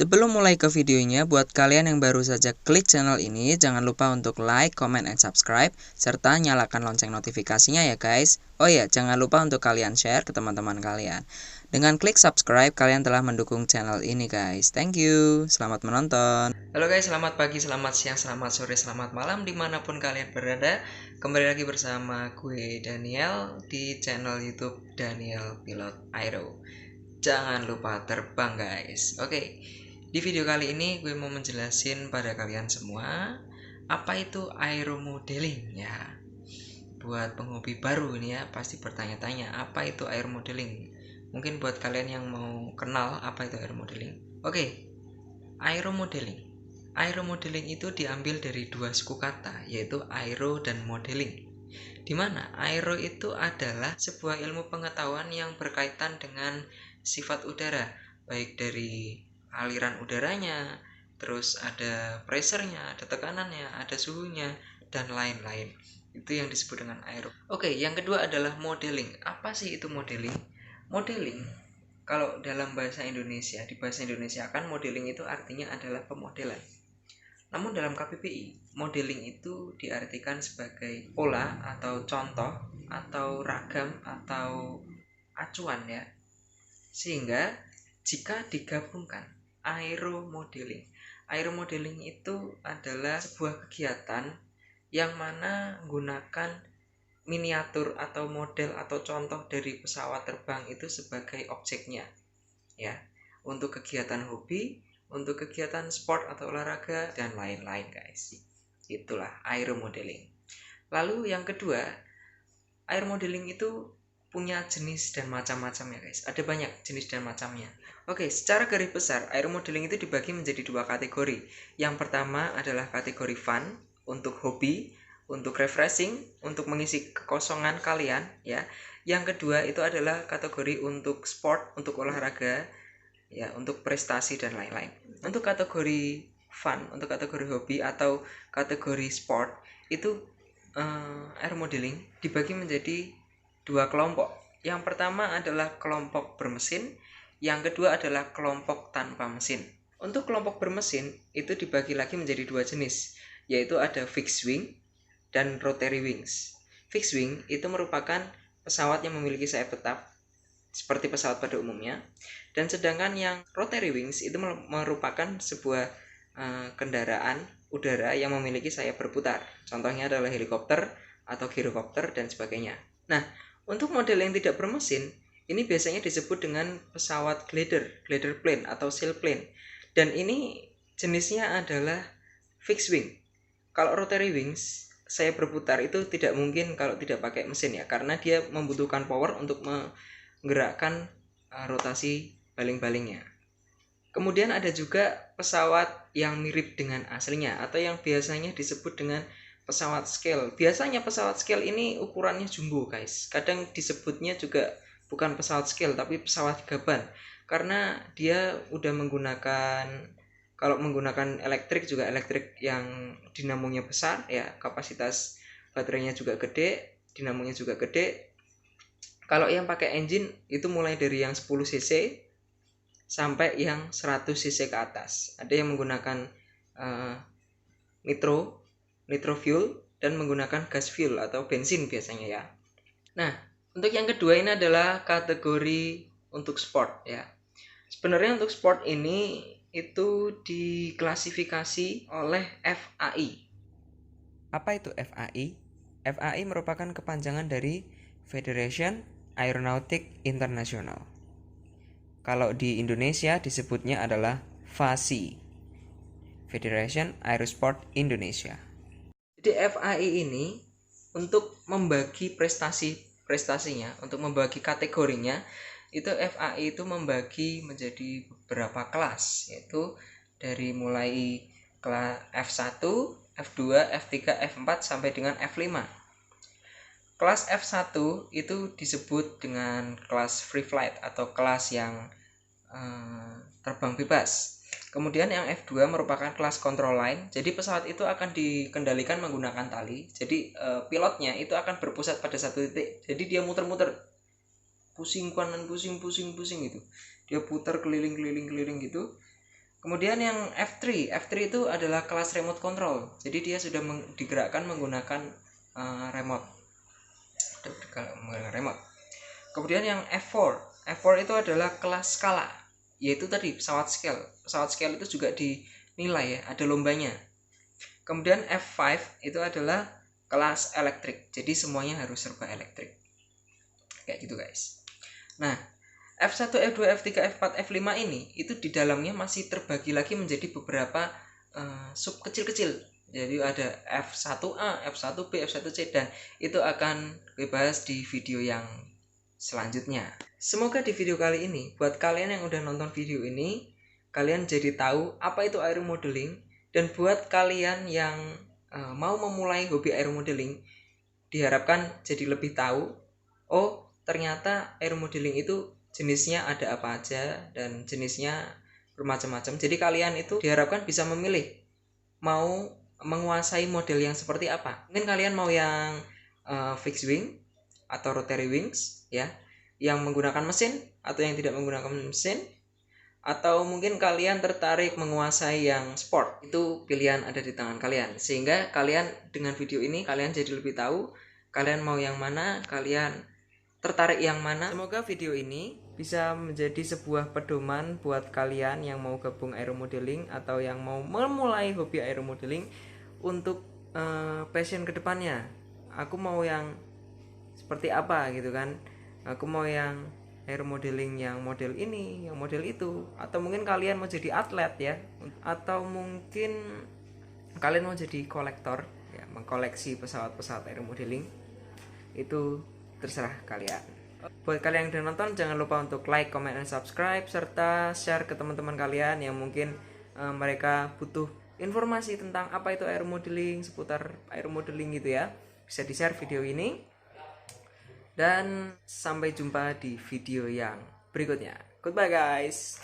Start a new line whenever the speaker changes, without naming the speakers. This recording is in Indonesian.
Sebelum mulai ke videonya, buat kalian yang baru saja klik channel ini, jangan lupa untuk like, comment, and subscribe, serta nyalakan lonceng notifikasinya ya guys. Oh ya, jangan lupa untuk kalian share ke teman-teman kalian. Dengan klik subscribe, kalian telah mendukung channel ini guys. Thank you, selamat menonton. Halo guys, selamat pagi, selamat siang, selamat sore, selamat malam, dimanapun kalian berada. Kembali lagi bersama gue Daniel di channel YouTube Daniel Pilot Aero. Jangan lupa terbang guys. Oke, di video kali ini gue mau menjelasin pada kalian semua apa itu aeromodeling ya. Buat penghobi baru ini ya pasti bertanya-tanya apa itu aeromodeling. Mungkin buat kalian yang mau kenal apa itu aeromodeling. Oke, aeromodeling. Aeromodeling itu diambil dari dua suku kata, yaitu aero dan modeling. Di mana aero itu adalah sebuah ilmu pengetahuan yang berkaitan dengan sifat udara, baik dari aliran udaranya, terus ada pressure-nya, ada tekanannya, ada suhunya, dan lain-lain. Itu yang disebut dengan aero. Oke, yang kedua adalah modeling. Apa sih itu modeling? Modeling, kalau dalam bahasa Indonesia, di bahasa Indonesia kan modeling itu artinya adalah pemodelan. Namun dalam KPPI, modeling itu diartikan sebagai pola atau contoh atau ragam atau acuan ya. Sehingga jika digabungkan aeromodeling. Aeromodeling itu adalah sebuah kegiatan yang mana menggunakan miniatur atau model atau contoh dari pesawat terbang itu sebagai objeknya ya. Untuk kegiatan hobi, untuk kegiatan sport atau olahraga dan lain-lain guys. Itulah aeromodeling. Lalu yang kedua, aeromodeling itu punya jenis dan macam-macam ya guys. Ada banyak jenis dan macamnya. Oke, secara garis besar aeromodeling itu dibagi menjadi dua kategori. Yang pertama adalah kategori fun, untuk hobi, untuk refreshing, untuk mengisi kekosongan kalian ya. Yang kedua itu adalah kategori untuk sport, untuk olahraga ya, untuk prestasi dan lain-lain. Untuk kategori fun, untuk kategori hobi atau kategori sport itu aeromodeling dibagi menjadi dua kelompok. Yang pertama adalah kelompok bermesin, yang kedua adalah kelompok tanpa mesin. Untuk kelompok bermesin itu dibagi lagi menjadi dua jenis, yaitu ada fixed wing dan rotary wings. Fixed wing itu merupakan pesawat yang memiliki sayap tetap seperti pesawat pada umumnya, dan sedangkan yang rotary wings itu merupakan sebuah kendaraan udara yang memiliki sayap berputar. Contohnya adalah helikopter atau gyrocopter dan sebagainya. Nah, untuk model yang tidak bermesin, ini biasanya disebut dengan pesawat glider plane atau sailplane. Dan ini jenisnya adalah fixed wing. Kalau rotary wings, sayap berputar itu tidak mungkin kalau tidak pakai mesin ya, karena dia membutuhkan power untuk menggerakkan rotasi baling-balingnya. Kemudian ada juga pesawat yang mirip dengan aslinya atau yang biasanya disebut dengan pesawat scale. Biasanya pesawat scale ini ukurannya jumbo guys. Kadang disebutnya juga bukan pesawat scale tapi pesawat gaban, karena dia udah menggunakan, kalau menggunakan elektrik juga elektrik yang dinamonya besar ya, kapasitas baterainya juga gede, dinamonya juga gede. Kalau yang pakai engine itu mulai dari yang 10 cc sampai yang 100 cc ke atas. Ada yang menggunakan nitro fuel dan menggunakan gas fuel atau bensin biasanya ya. Nah, untuk yang kedua ini adalah kategori untuk sport ya. Sebenarnya untuk sport ini itu diklasifikasi oleh FAI. Apa itu FAI? FAI merupakan kepanjangan dari Federation Aeronautic International. Kalau di Indonesia disebutnya adalah FASI, Federation Aerosport Indonesia. Jadi FAI ini untuk membagi prestasinya, untuk membagi kategorinya, itu FAI itu membagi menjadi beberapa kelas, yaitu dari mulai kelas F1, F2, F3, F4 sampai dengan F5. Kelas F1 itu disebut dengan kelas free flight atau kelas yang terbang bebas. Kemudian yang F2 merupakan kelas control line. Jadi pesawat itu akan dikendalikan menggunakan tali. Jadi pilotnya itu akan berpusat pada satu titik. Jadi dia muter-muter, pusing kanan, pusing gitu. Dia putar keliling gitu. Kemudian yang F3 itu adalah kelas remote control. Jadi dia sudah digerakkan menggunakan remote. Kemudian yang F4 itu adalah kelas skala, yaitu tadi pesawat scale. Pesawat scale itu juga dinilai ya, ada lombanya. Kemudian F5 itu adalah kelas elektrik. Jadi semuanya harus serba elektrik. Kayak gitu guys. Nah, F1, F2, F3, F4, F5 ini itu di dalamnya masih terbagi lagi menjadi beberapa sub kecil-kecil. Jadi ada F1A, F1B, F1C, dan itu akan dibahas di video yang selanjutnya. Semoga di video kali ini buat kalian yang udah nonton video ini, kalian jadi tahu apa itu aero modeling, dan buat kalian yang mau memulai hobi aero modeling, diharapkan jadi lebih tahu, oh ternyata aero modeling itu jenisnya ada apa aja dan jenisnya bermacam-macam. Jadi kalian itu diharapkan bisa memilih mau menguasai model yang seperti apa. Mungkin kalian mau yang fixed wing atau rotary wings ya, yang menggunakan mesin atau yang tidak menggunakan mesin, atau mungkin kalian tertarik menguasai yang sport. Itu pilihan ada di tangan kalian. Sehingga kalian dengan video ini kalian jadi lebih tahu kalian mau yang mana, kalian tertarik yang mana. Semoga video ini bisa menjadi sebuah pedoman buat kalian yang mau gabung aero modeling atau yang mau memulai hobi aero modeling untuk passion kedepannya. Aku mau yang seperti apa gitu kan. Aku mau yang aero modeling yang model ini, yang model itu, atau mungkin kalian mau jadi atlet ya, atau mungkin kalian mau jadi kolektor ya, mengkoleksi pesawat-pesawat aero modeling. Itu terserah kalian. Buat kalian yang udah nonton, jangan lupa untuk like, comment, dan subscribe, serta share ke teman-teman kalian yang mungkin mereka butuh informasi tentang apa itu aero modeling, seputar aero modeling gitu ya. Bisa di share video ini. Dan sampai jumpa di video yang berikutnya. Goodbye guys.